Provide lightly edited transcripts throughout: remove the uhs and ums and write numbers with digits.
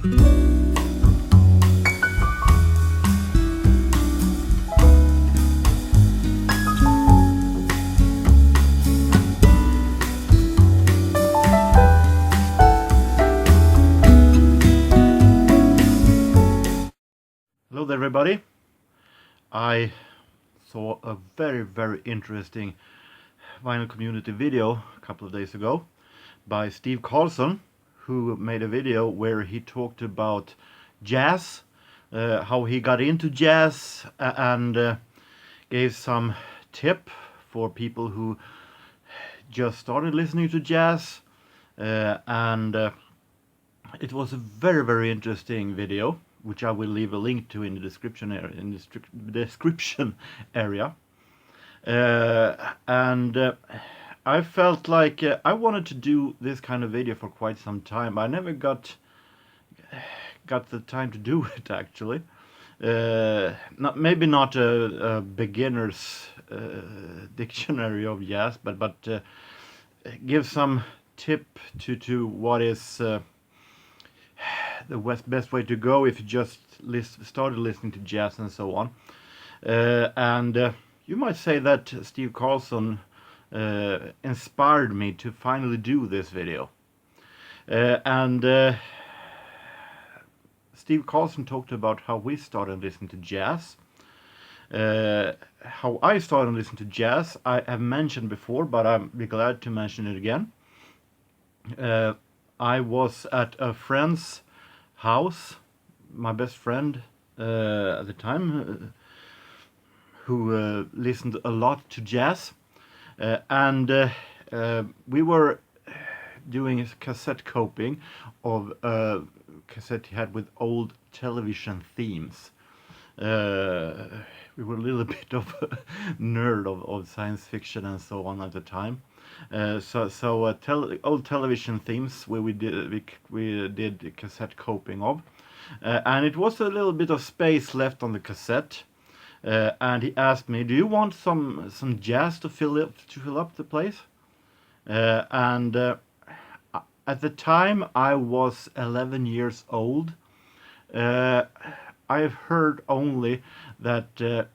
Hello there everybody. I saw a very interesting vinyl community video a couple of days ago by Steve Carlson, who made a video where he talked about jazz, how he got into jazz, and gave some tip for people who just started listening to jazz, and it was a very interesting video, which I will leave a link to in the description area. And I felt like I wanted to do this kind of video for quite some time. I never got the time to do it, actually. Maybe not a beginner's dictionary of jazz, but give some tip to what is the best way to go if you just started listening to jazz and so on. And you might say that Steve Carlson inspired me to finally do this video. And Steve Carlson talked about how we started listening to jazz. How I started listening to jazz, I have mentioned before, but I'm glad to mention it again. I was at a friend's house, my best friend at the time, who listened a lot to jazz, and we were doing a cassette coping of a cassette he had with old television themes. We were a little bit of a nerd of science fiction and so on at the time. Old television themes where we did cassette coping of, and it was a little bit of space left on the cassette, and he asked me, "Do you want some jazz to fill up the place?" And at the time I was 11 years old. I've heard only that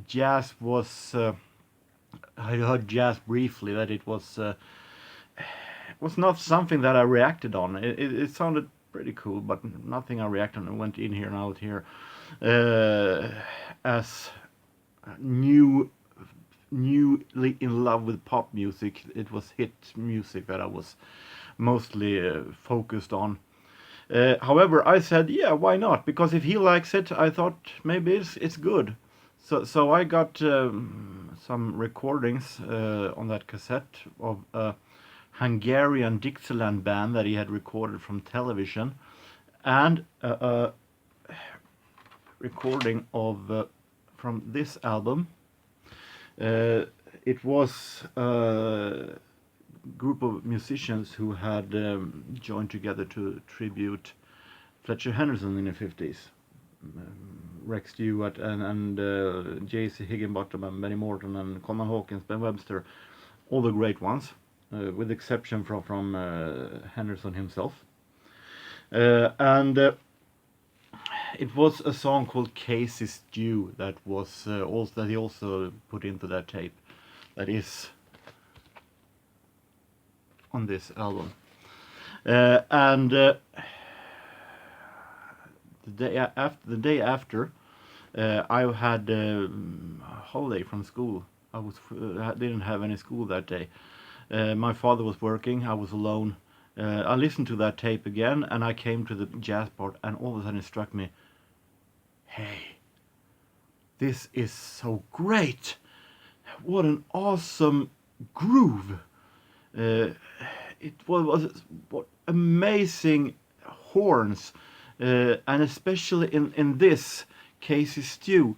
jazz was. I heard jazz briefly, that it was not something that I reacted on. It sounded pretty cool, but nothing I reacted on. I went in here and out here as newly in love with pop music. It was hit music that I was mostly focused on. However, I said, yeah, why not? Because if he likes it, I thought maybe it's good. So I got some recordings on that cassette of a Hungarian Dixieland band that he had recorded from television, and a recording of from this album. It was a group of musicians who had joined together to tribute Fletcher Henderson in the 50s. Rex Stewart and J.C. Higginbottom and Benny Morton and Coleman Hawkins, Ben Webster, all the great ones, with exception from Henderson himself. And it was a song called Casey Stew that was that he also put into that tape. That is on this album. And the day after, I had a holiday from school. I didn't have any school that day. My father was working. I was alone. I listened to that tape again, and I came to the jazz part, and all of a sudden it struck me, hey, this is so great! What an awesome groove! It was what amazing horns. And especially in this Casey Stew,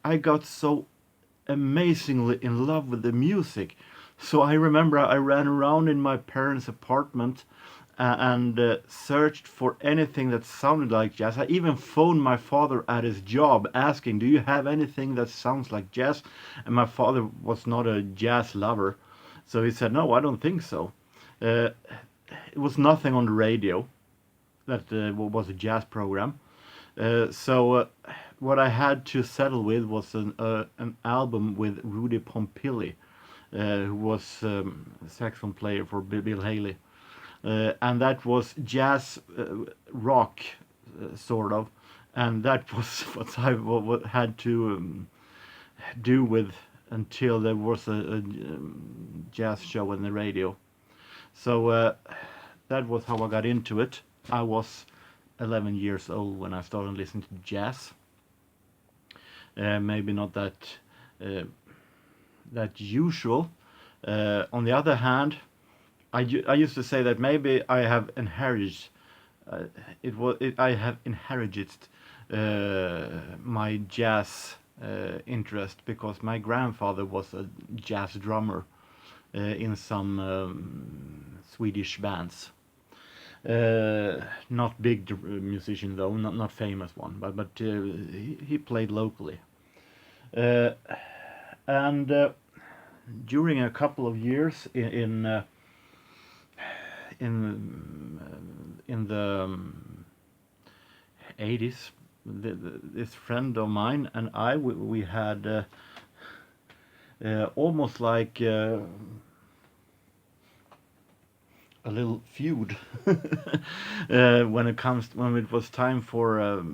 I got so amazingly in love with the music. So I remember I ran around in my parents' apartment and searched for anything that sounded like jazz. I even phoned my father at his job asking, "Do you have anything that sounds like jazz?" And my father was not a jazz lover, so he said, "No, I don't think so." It was nothing on the radio. that was a jazz program. So what I had to settle with was an album with Rudy Pompili, who was a saxophone player for Bill Haley. And that was jazz rock, sort of. And that was what I had to do with until there was a jazz show on the radio. So that was how I got into it. I was 11 years old when I started listening to jazz. Maybe not that usual. On the other hand, I used to say that maybe I have inherited. I have inherited my jazz interest because my grandfather was a jazz drummer in some Swedish bands. Not big musician though, not famous one, but he played locally. And during a couple of years in the 80s, this friend of mine and we had almost like a little feud when it was time for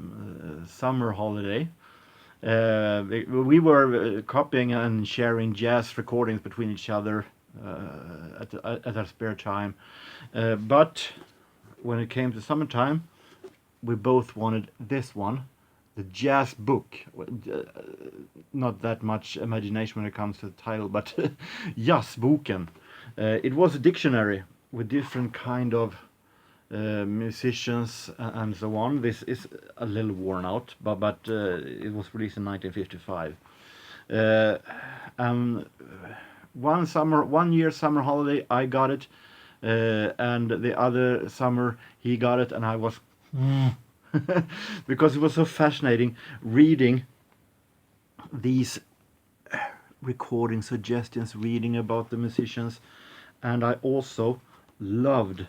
summer holiday. We were copying and sharing jazz recordings between each other at our spare time, but when it came to summertime, we both wanted this one, the jazz book. Not that much imagination when it comes to the title, but jazzboken. It was a dictionary with different kind of musicians and so on. This is a little worn out, but it was released in 1955. One year summer holiday, I got it, and the other summer he got it, and I was because it was so fascinating reading these recording suggestions, reading about the musicians, and I also loved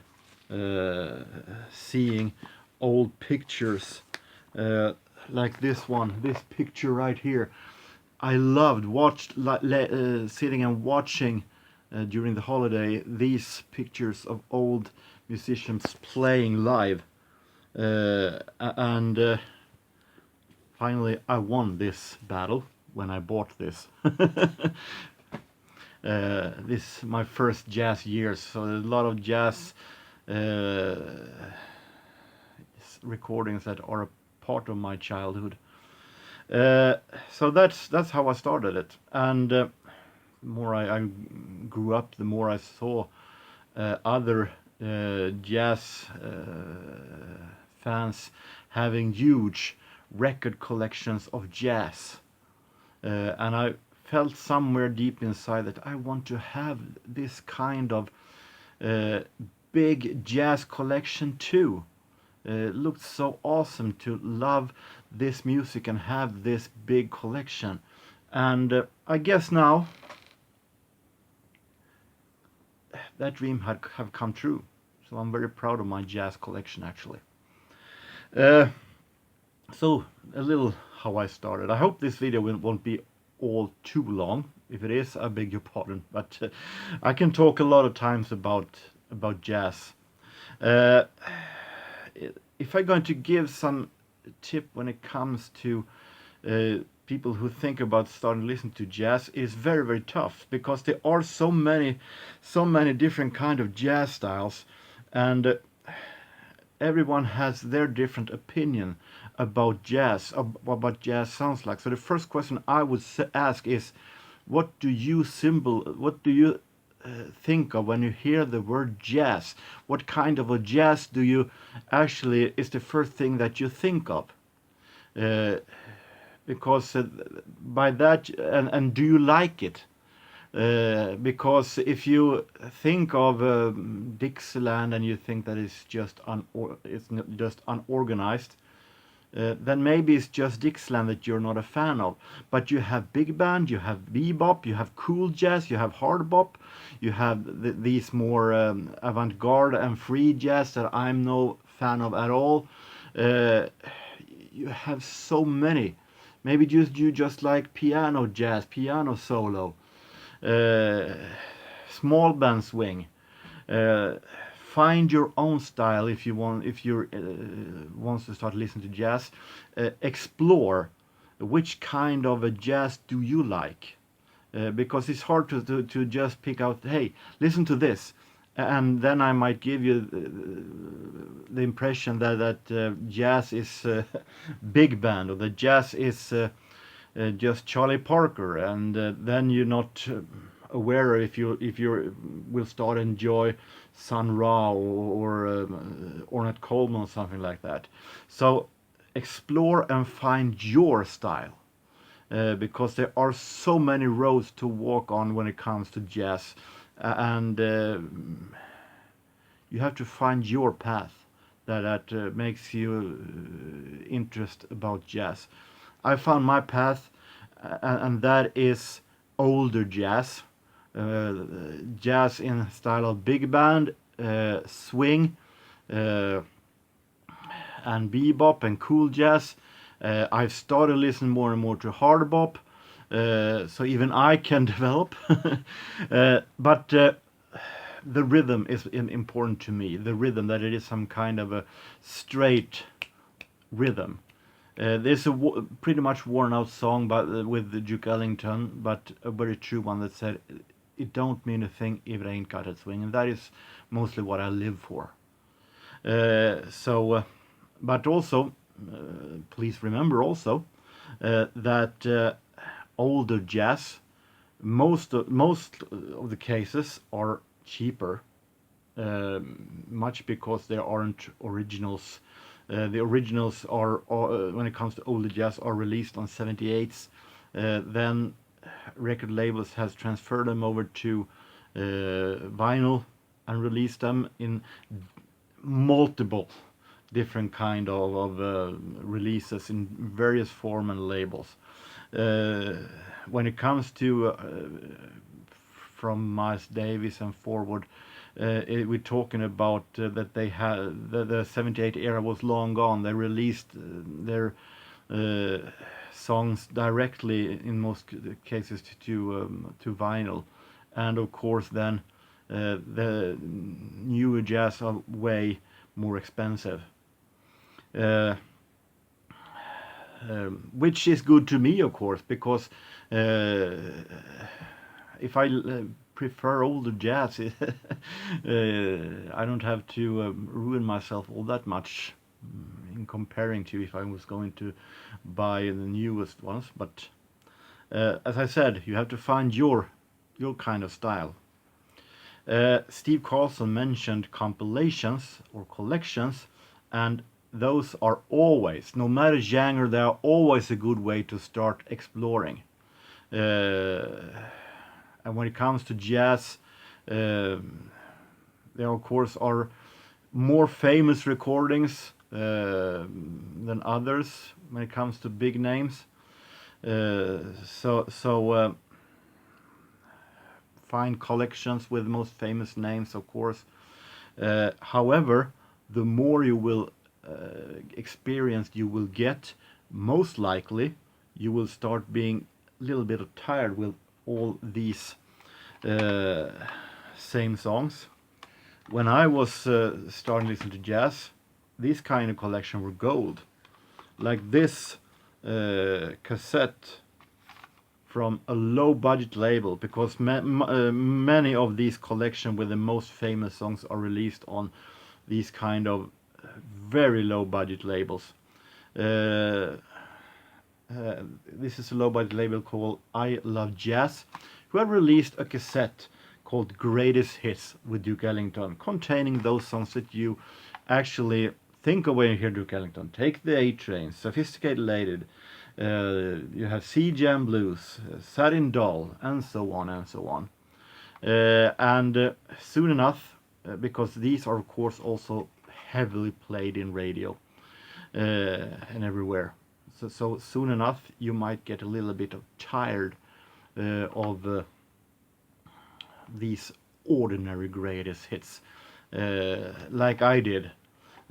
seeing old pictures like this picture right here. I loved sitting and watching during the holiday these pictures of old musicians playing live, and finally I won this battle when I bought this. This my first jazz years, so a lot of jazz recordings that are a part of my childhood. So that's how I started it, and the more I grew up, the more I saw other jazz fans having huge record collections of jazz, and I felt somewhere deep inside that I want to have this kind of big jazz collection too. It looked so awesome to love this music and have this big collection, and I guess now that dream have come true. So I'm very proud of my jazz collection actually. So a little how I started. I hope this video won't be all too long. If it is, I beg your pardon, but I can talk a lot of times about jazz. If I'm going to give some tip when it comes to people who think about starting to listen to jazz, is very, very tough because there are so many different kind of jazz styles, and everyone has their different opinion about jazz, what jazz sounds like. So the first question I would ask is, what do you think of when you hear the word jazz? What kind of a jazz do you actually is the first thing that you think of? Because by that, and do you like it? Because if you think of Dixieland and you think that it's just unorganized, then maybe it's just Dixieland that you're not a fan of. But you have big band, you have bebop, you have cool jazz, you have hard bop, you have these more avant-garde and free jazz that I'm no fan of at all. You have so many. Maybe you just like piano jazz, piano solo, uh, small band swing. Uh, Find your own style if you want. If you wants to start listening to jazz, explore which kind of a jazz do you like, because it's hard to just pick out. Hey, listen to this, and then I might give you the impression that jazz is big band, or that jazz is just Charlie Parker, and then you're not aware if you will start enjoy Sun Ra or Ornette Coleman or something like that. So explore and find your style, because there are so many roads to walk on when it comes to jazz, and you have to find your path that makes you interest about jazz. I found my path, and that is older jazz, jazz in style of big band, swing, uh, and bebop and cool jazz. I've started listening more and more to hard bop, so even I can develop. But the rhythm is important to me. The rhythm, that it is some kind of a straight rhythm. There's a pretty much worn out song with Duke Ellington, but a very true one that said, "It don't mean a thing if it ain't got a swing," and that is mostly what I live for. But also, please remember also that older jazz, most of the cases are cheaper, much because there aren't originals. The originals are, when it comes to older jazz, are released on 78s. Then record labels has transferred them over to vinyl and released them in multiple different kind of releases in various form and labels. When it comes to from Miles Davis and forward, we're talking about that they had the 78 era was long gone. They released their songs directly in most cases to vinyl, and of course then the newer jazz are way more expensive, which is good to me, of course, because if I prefer older jazz, I don't have to ruin myself all that much in comparing to if I was going to buy the newest ones. But as I said, you have to find your kind of style. Steve Carlson mentioned compilations or collections, and those are always, no matter genre, they are always a good way to start exploring. And when it comes to jazz, there of course are more famous recordings than others when it comes to big names. Find collections with the most famous names, of course. However, the more you will experience you will get, most likely you will start being a little bit tired with all these same songs. When I was starting to listen to jazz, these kind of collection were gold. Like this cassette from a low budget label, because many of these collection with the most famous songs are released on these kind of very low budget labels. This is a low budget label called I Love Jazz, who have released a cassette called Greatest Hits with Duke Ellington, containing those songs that you actually think of when you hear Duke Ellington. Take the A Train, Sophisticated Lady, you have C Jam Blues, Satin Doll, and so on and so on. And soon enough, because these are of course also heavily played in radio and everywhere, so soon enough you might get a little bit of tired of these ordinary greatest hits, like I did.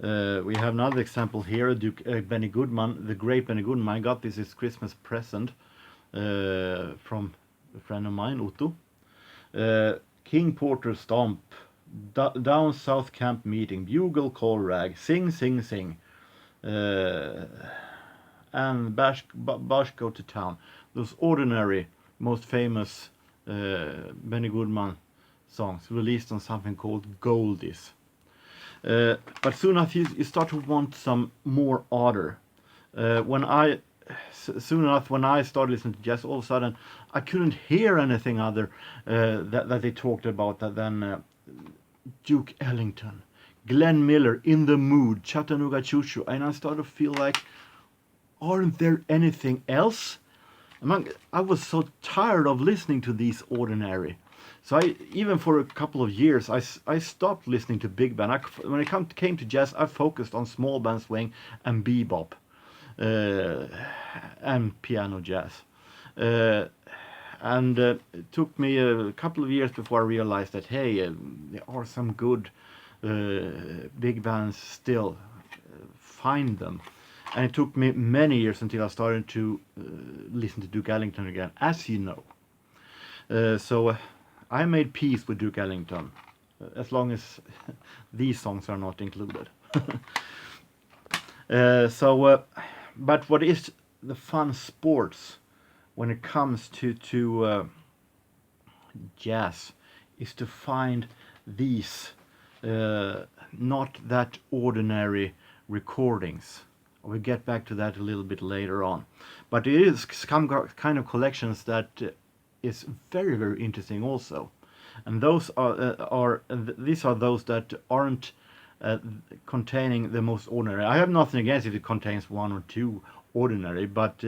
We have another example here, Benny Goodman, the great Benny Goodman. I got this as Christmas present from a friend of mine, Otto. King Porter Stomp, Down South Camp Meeting, Bugle Call Rag, Sing Sing Sing, and Bash Go to Town. Those ordinary, most famous Benny Goodman songs released on something called Goldies. But soon enough you start to want some more order. Soon enough when I started listening to jazz, all of a sudden I couldn't hear anything other that they talked about than Duke Ellington, Glenn Miller, In the Mood, Chattanooga Choo Choo, and I started to feel like, aren't there anything else? I was so tired of listening to these ordinary. So even for a couple of years, I stopped listening to big band. When it came to jazz, I focused on small band swing and bebop and piano jazz. And it took me a couple of years before I realized that, hey, there are some good big bands still. Find them. And it took me many years until I started to listen to Duke Ellington again, as you know. So I made peace with Duke Ellington, as long as these songs are not included. But what is the fun sports when it comes to jazz is to find these not that ordinary recordings. We'll get back to that a little bit later on. But it is some kind of collections that is very, very interesting also. And those these are those that aren't containing the most ordinary. I have nothing against if it contains one or two ordinary, but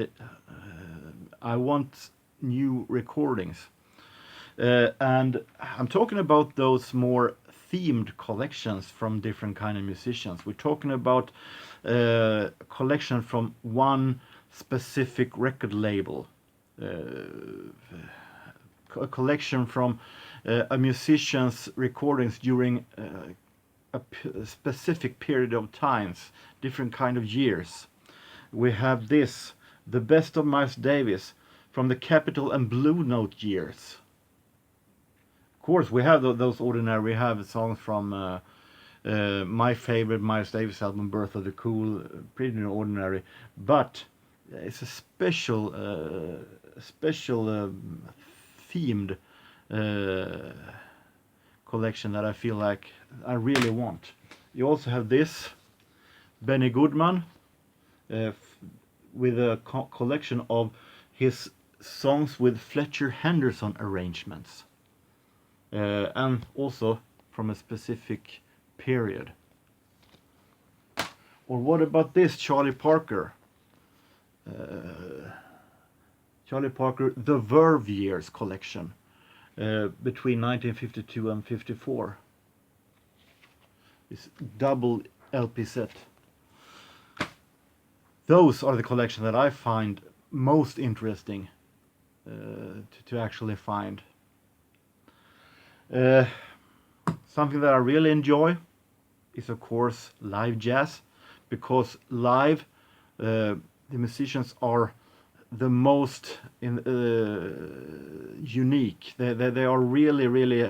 I want new recordings. And I'm talking about those more themed collections from different kind of musicians. We're talking about a collection from one specific record label, a collection from a musician's recordings during a specific period of times, different kind of years. We have this, the best of Miles Davis from the Capitol and Blue Note years. Of course, we have those ordinary. We have songs from my favorite Miles Davis album, Birth of the Cool, pretty ordinary. But it's a special themed collection that I feel like I really want. You also have this, Benny Goodman, with a collection of his songs with Fletcher Henderson arrangements. And also from a specific period. Or what about this, Charlie Parker? Charlie Parker, the Verve Years collection, between 1952 and 54. This double LP set. Those are the collection that I find most interesting to actually find. Something that I really enjoy is of course live jazz, because live the musicians are the most unique. They are really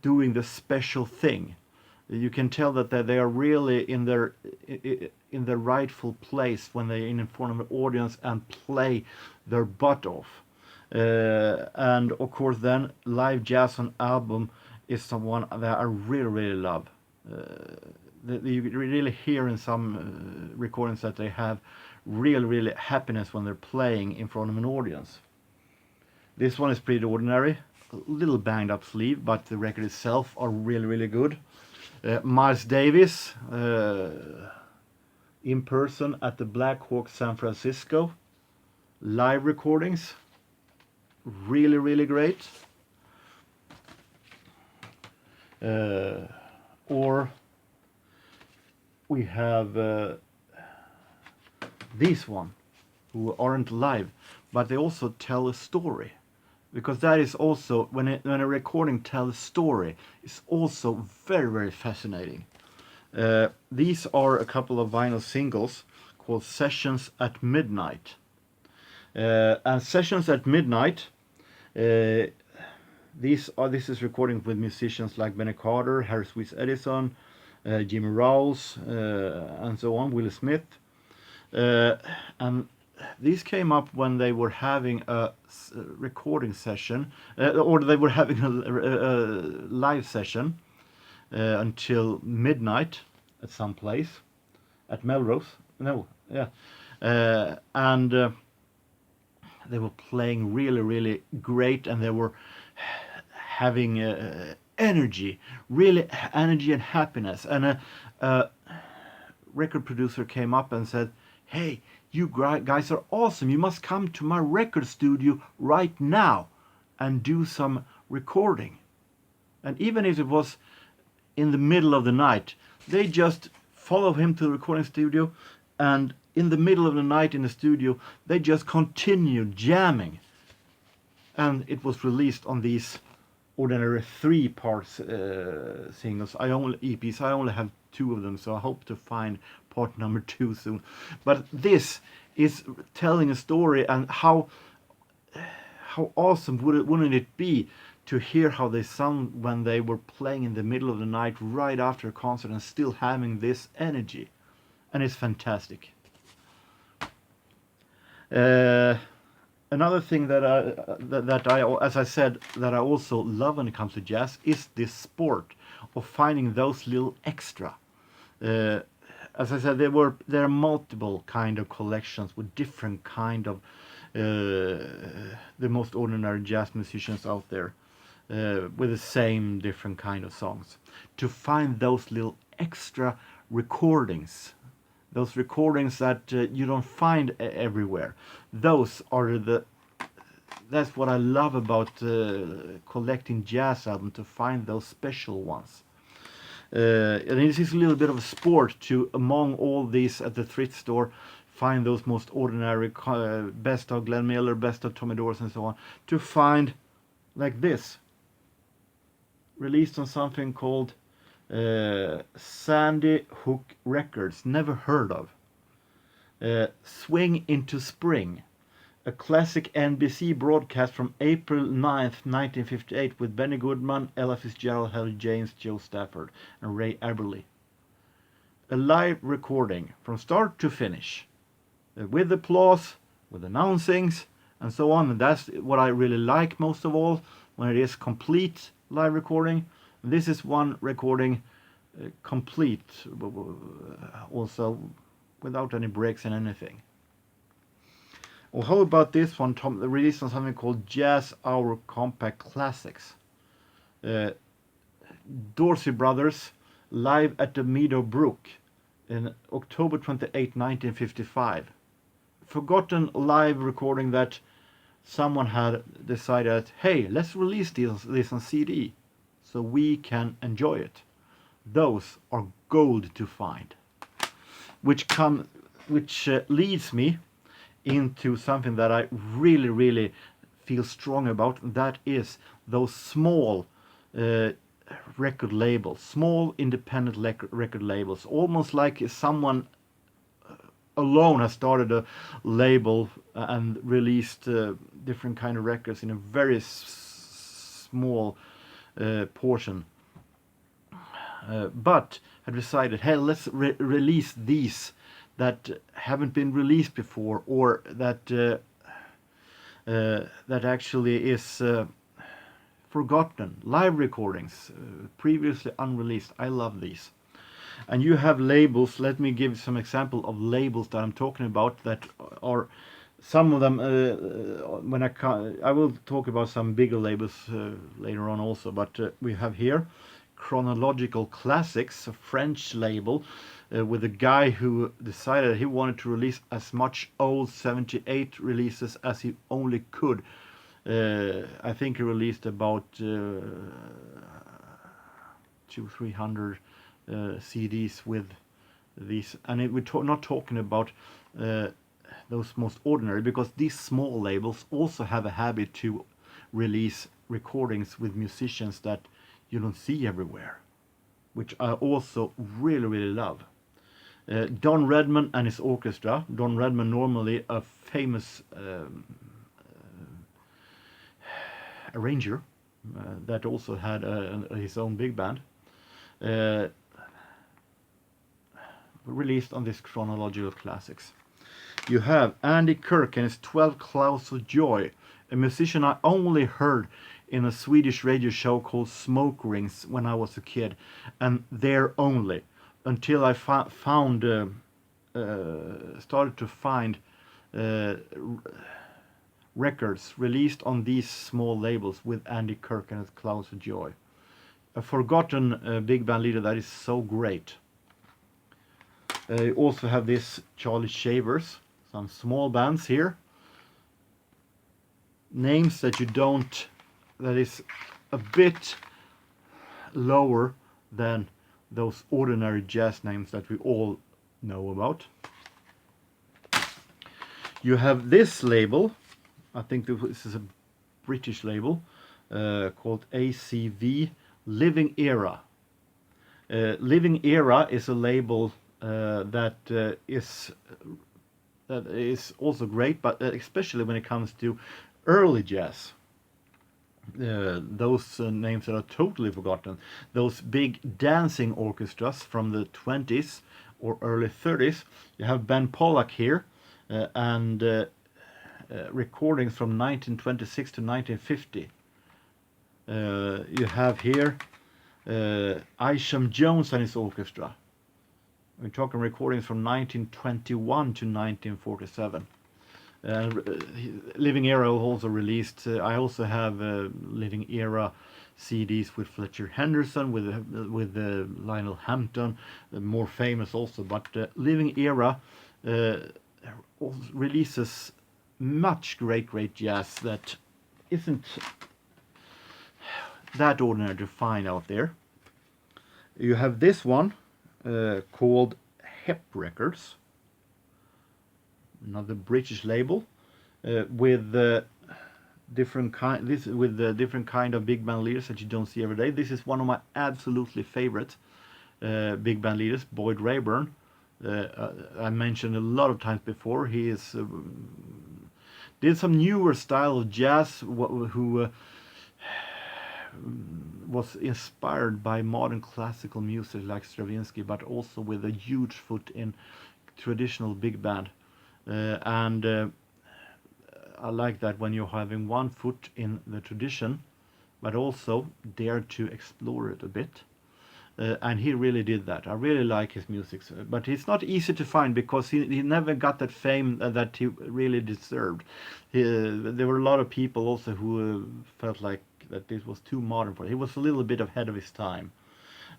doing the special thing. You can tell that they are really in their rightful place when they're in front of an audience and play their butt off. And of course then live jazz on album is someone that I really love. You really hear in some recordings that they have really happiness when they're playing in front of an audience. This one is pretty ordinary, a little banged up sleeve, but the record itself are really good. Miles Davis in person at the Black Hawk San Francisco, live recordings, really great. Or we have these one who aren't live, but they also tell a story. because that is also when a recording tells a story, it's also very, very fascinating. These are a couple of vinyl singles called Sessions at Midnight. And Sessions at Midnight, this is recording with musicians like Benny Carter, Harry Sweet Edison, Jimmy Rowles, and so on, Will Smith. And these came up when they were having a recording session, or they were having a live session until midnight at some place at Melrose. No, yeah, and they were playing really, really great, and they were having energy, really energy and happiness. And a record producer came up and said, "Hey, you guys are awesome. You must come to my record studio right now and do some recording." And even if it was in the middle of the night, they just follow him to the recording studio, and in the middle of the night in the studio, they just continued jamming. And it was released on these ordinary 3-part singles. EPs. I only have 2 of them, so I hope to find part number 2 soon. But this is telling a story, and how awesome wouldn't it be to hear how they sound when they were playing in the middle of the night right after a concert and still having this energy. And it's fantastic. Another thing that I, as I said, that I also love when it comes to jazz is this sport of finding those little extra. As I said, there are multiple kind of collections with different kind of the most ordinary jazz musicians out there, with the same different kind of songs. To find those little extra recordings, those recordings that you don't find everywhere, that's what I love about collecting jazz albums, to find those special ones. And it is a little bit of a sport to, among all these at the thrift store, find those most ordinary, best of Glenn Miller, best of Tommy Dorsey, and so on, to find like this, released on something called Sandy Hook Records, never heard of. Swing into Spring, a classic NBC broadcast from April 9th, 1958, with Benny Goodman, Ella Fitzgerald, Harry James, Joe Stafford, and Ray Eberle. A live recording from start to finish, with applause, with announcings, and so on. And that's what I really like most of all, when it is complete live recording. This is one recording, complete, also without any breaks and anything. Or how about this one, released on something called Jazz Hour Compact Classics. Dorsey Brothers live at the Meadow Brook in October 28, 1955. Forgotten live recording that someone had decided, hey, let's release this on CD so we can enjoy it. Those are gold to find. Which leads me into something that I really, really feel strong about. That is those small record labels, small independent record labels, almost like someone alone has started a label and released different kind of records in a very small portion, but had decided, hey, let's release these that haven't been released before, or that actually is forgotten, live recordings, previously unreleased. I love these. And you have labels. Let me give some example of labels that I'm talking about, that are some of them, I will talk about some bigger labels later on also, but we have here Chronological Classics, a French label, with a guy who decided he wanted to release as much old 78 releases as he only could. I think he released about 200-300 CDs with these, and we're not talking about those most ordinary, because these small labels also have a habit to release recordings with musicians that you don't see everywhere, which I also really, really love. Don Redman and his orchestra. Don Redman, normally a famous arranger that also had his own big band, released on this Chronological Classics. You have Andy Kirk and his 12 Clouds of Joy, a musician I only heard in a Swedish radio show called Smoke Rings when I was a kid, and there only, until I started to find records released on these small labels with Andy Kirk and his Clouds of Joy. A forgotten big band leader that is so great. You also have this Charlie Shavers, some small bands here. Names that you don't, that is a bit lower than those ordinary jazz names that we all know about. You have this label, I think this is a British label, called ACV Living Era. Living Era is a label that is also great, but especially when it comes to early jazz. Those names that are totally forgotten. Those big dancing orchestras from the 20s or early 30s. You have Ben Pollack here, and recordings from 1926 to 1950. You have here Isham Jones and his orchestra. We're talking recordings from 1921 to 1947. Living Era also released. I also have Living Era CDs with Fletcher Henderson, with Lionel Hampton, more famous also. But Living Era releases much great jazz that isn't that ordinary to find out there. You have this one called Hep Records, another British label, with different kind of big band leaders that you don't see every day. This is one of my absolutely favorite big band leaders, Boyd Rayburn. I mentioned a lot of times before. He is did some newer style of jazz, who was inspired by modern classical music like Stravinsky, but also with a huge foot in traditional big band. And I like that when you're having one foot in the tradition, but also dare to explore it a bit. And he really did that. I really like his music, but it's not easy to find because he never got that fame that he really deserved. There were a lot of people also who felt like that this was too modern for him. He was a little bit ahead of his time.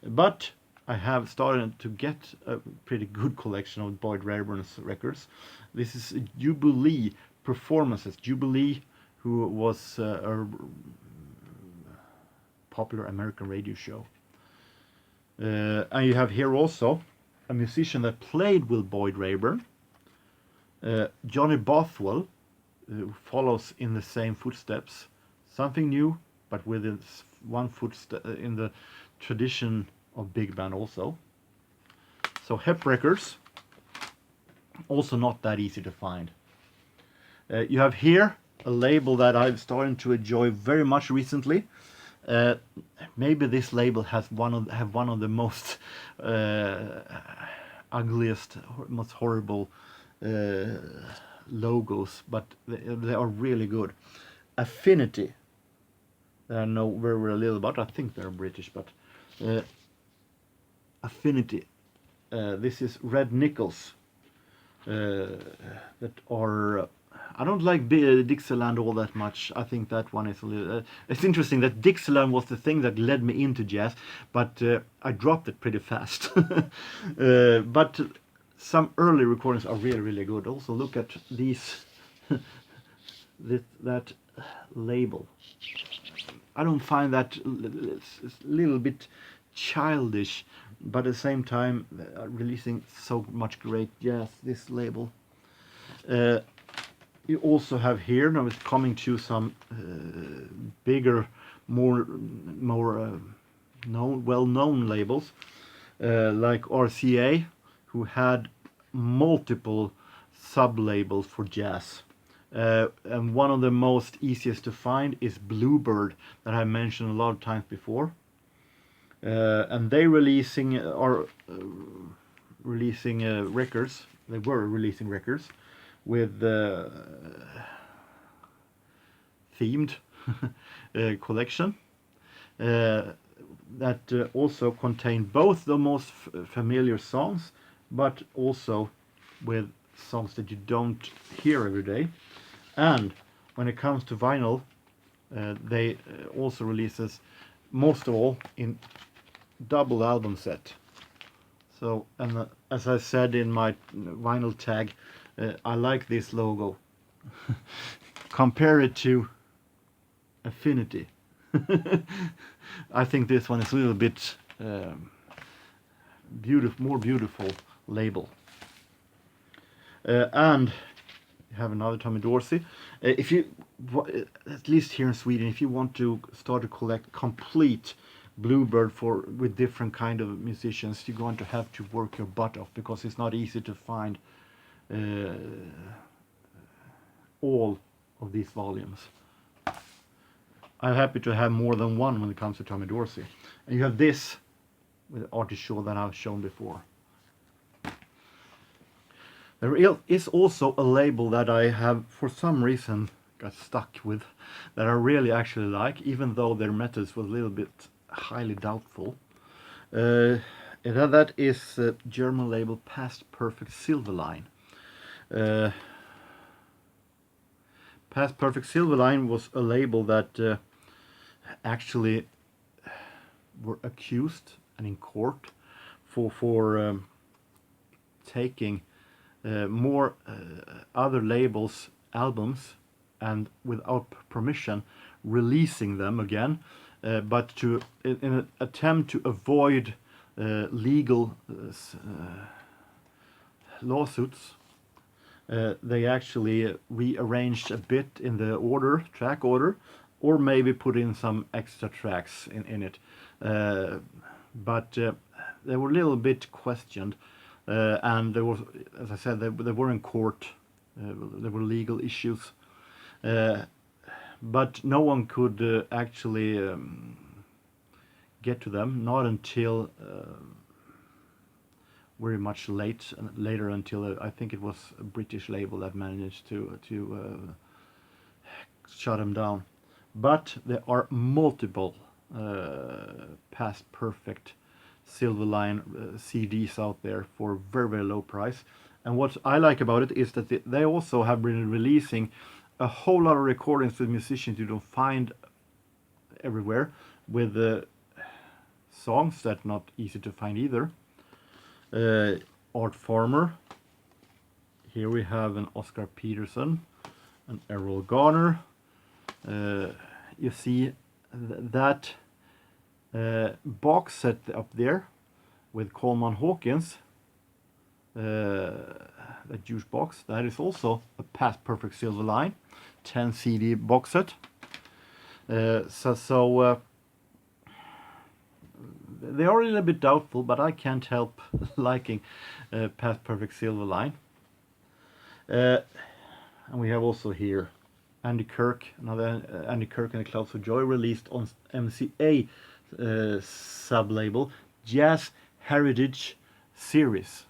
But I have started to get a pretty good collection of Boyd Rayburn's records. This is Jubilee Performances. Jubilee, who was a popular American radio show. And you have here also a musician that played with Boyd Rayburn, Johnny Bothwell, who follows in the same footsteps. Something new, but with one foot in the tradition of big band also. So Hep Records, also not that easy to find. You have here a label that I've started to enjoy very much recently. Maybe this label has one of the most ugliest, most horrible logos, but they are really good. Affinity. I know very little about. I think they're British, but Affinity. This is Red Nichols. That are. I don't like Dixieland all that much. I think that one is a little. It's interesting that Dixieland was the thing that led me into jazz, but I dropped it pretty fast. But some early recordings are really good. Also look at these. that label. I don't find that it's a little bit childish, but at the same time releasing so much great jazz. This label. you also have here, now it's coming to some bigger, more well-known labels, like RCA, who had multiple sub-labels for jazz. And one of the most easiest to find is Bluebird, that I mentioned a lot of times before. And they are releasing records. They were releasing records with themed collection that also contain both the most familiar songs, but also with songs that you don't hear every day. And when it comes to vinyl, they also releases most of all in double album set. So, and as I said in my vinyl tag, I like this logo. Compare it to Affinity. I think this one is a little bit more beautiful label. And you have another Tommy Dorsey. If you, at least here in Sweden, if you want to start to collect complete Bluebird with different kind of musicians, you're going to have to work your butt off, because it's not easy to find all of these volumes. I'm happy to have more than one when it comes to Tommy Dorsey. And you have this with Artist Shaw that I've shown before. There is also a label that I have for some reason got stuck with, that I really actually like, even though their methods were a little bit highly doubtful. That is German label Past Perfect Silverline. Past Perfect Silverline was a label that actually were accused and in court for taking more other labels' albums and without permission releasing them again, but in an attempt to avoid legal lawsuits, they actually rearranged a bit in the track order, or maybe put in some extra tracks in it. But they were a little bit questioned, and there was, as I said, they were in court. There were legal issues, but no one could actually get to them, not until very much later, until I think it was a British label that managed to shut them down. But there are multiple Past Perfect Silverline CDs out there for very, very low price. And what I like about it is that they also have been releasing a whole lot of recordings with musicians you don't find everywhere, with songs that are not easy to find either. Art Farmer. Here we have an Oscar Peterson, an Errol Garner. You see that box set up there with Coleman Hawkins, that huge box, that is also a Past Perfect Silverline 10 CD box set. So they are a little bit doubtful, but I can't help liking Past Perfect Silverline. And we have also here Andy Kirk, another Andy Kirk and the Clouds of Joy, released on MCA sub-label, Jazz Heritage Series.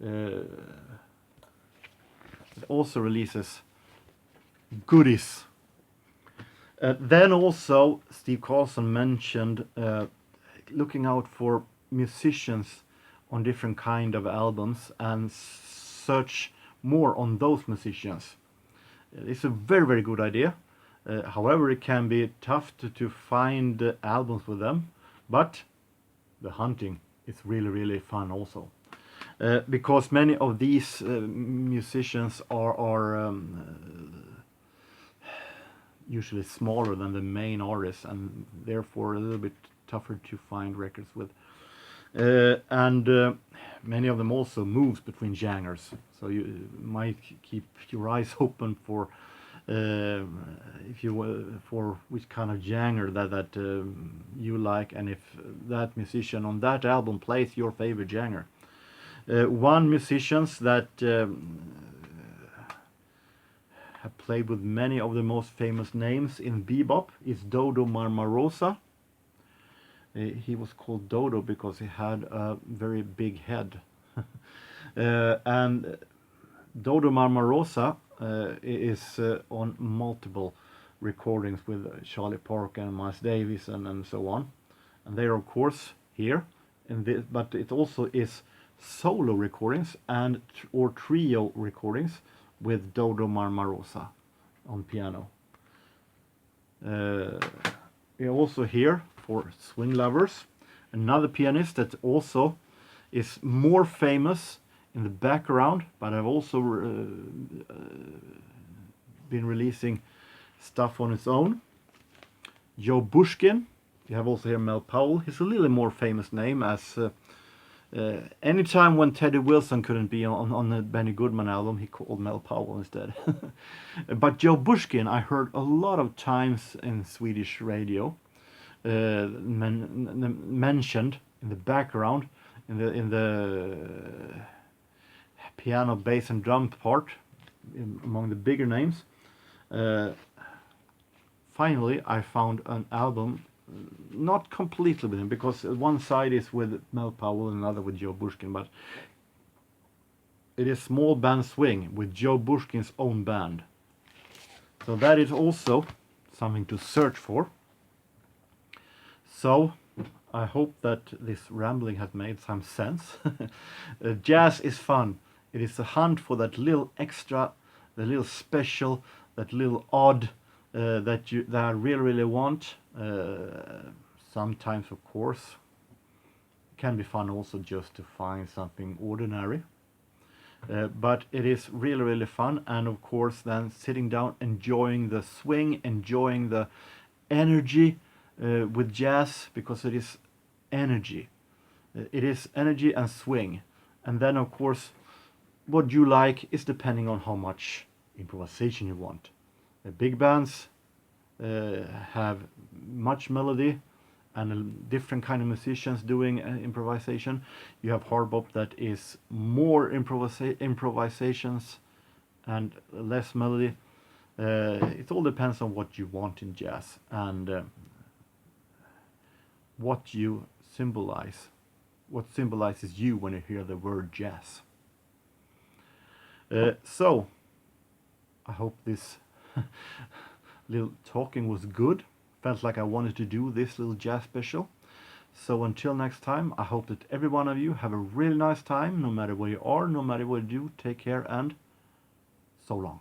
It also releases goodies. Then also Steve Carlson mentioned looking out for musicians on different kind of albums and search more on those musicians. It's a very, very good idea. However, it can be tough to find albums with them, but the hunting is really, really fun also. Because many of these musicians are usually smaller than the main artists, and therefore a little bit tougher to find records with. And many of them also moves between genres, so you might keep your eyes open for if you for which kind of genre that you like, and if that musician on that album plays your favorite genre. One musicians that have played with many of the most famous names in bebop is Dodo Marmarosa. He was called Dodo because he had a very big head. And Dodo Marmarosa is on multiple recordings with Charlie Parker and Miles Davis and so on. And they are of course here, but it also is solo recordings and or trio recordings with Dodo Marmarosa on piano. We are also here for swing lovers. Another pianist that also is more famous in the background, but I've also been releasing stuff on its own. Joe Bushkin. You have also here Mel Powell. He's a little more famous name, as anytime when Teddy Wilson couldn't be on the Benny Goodman album, he called Mel Powell instead. But Joe Bushkin I heard a lot of times in Swedish radio, mentioned in the background, in the piano, bass and drum part, among the bigger names. Finally I found an album, not completely with him, because one side is with Mel Powell and another with Joe Bushkin, but it is Small Band Swing with Joe Bushkin's own band. So that is also something to search for. So I hope that this rambling has made some sense. Jazz is fun. It is a hunt for that little extra, the little special, that little odd that I really want. Sometimes, of course, it can be fun also just to find something ordinary. But it is really fun, and of course then sitting down, enjoying the swing, enjoying the energy with jazz, because it is energy. It is energy and swing. And then of course what you like is depending on how much improvisation you want. Big bands have much melody and different kind of musicians doing improvisation. You have hard bop that is more improvisations and less melody. It all depends on what you want in jazz and what you symbolize, what symbolizes you when you hear the word jazz. So I hope this little talking was good. Felt like I wanted to do this little jazz special. So until next time, I hope that every one of you have a really nice time, no matter where you are, no matter what you do. Take care and so long.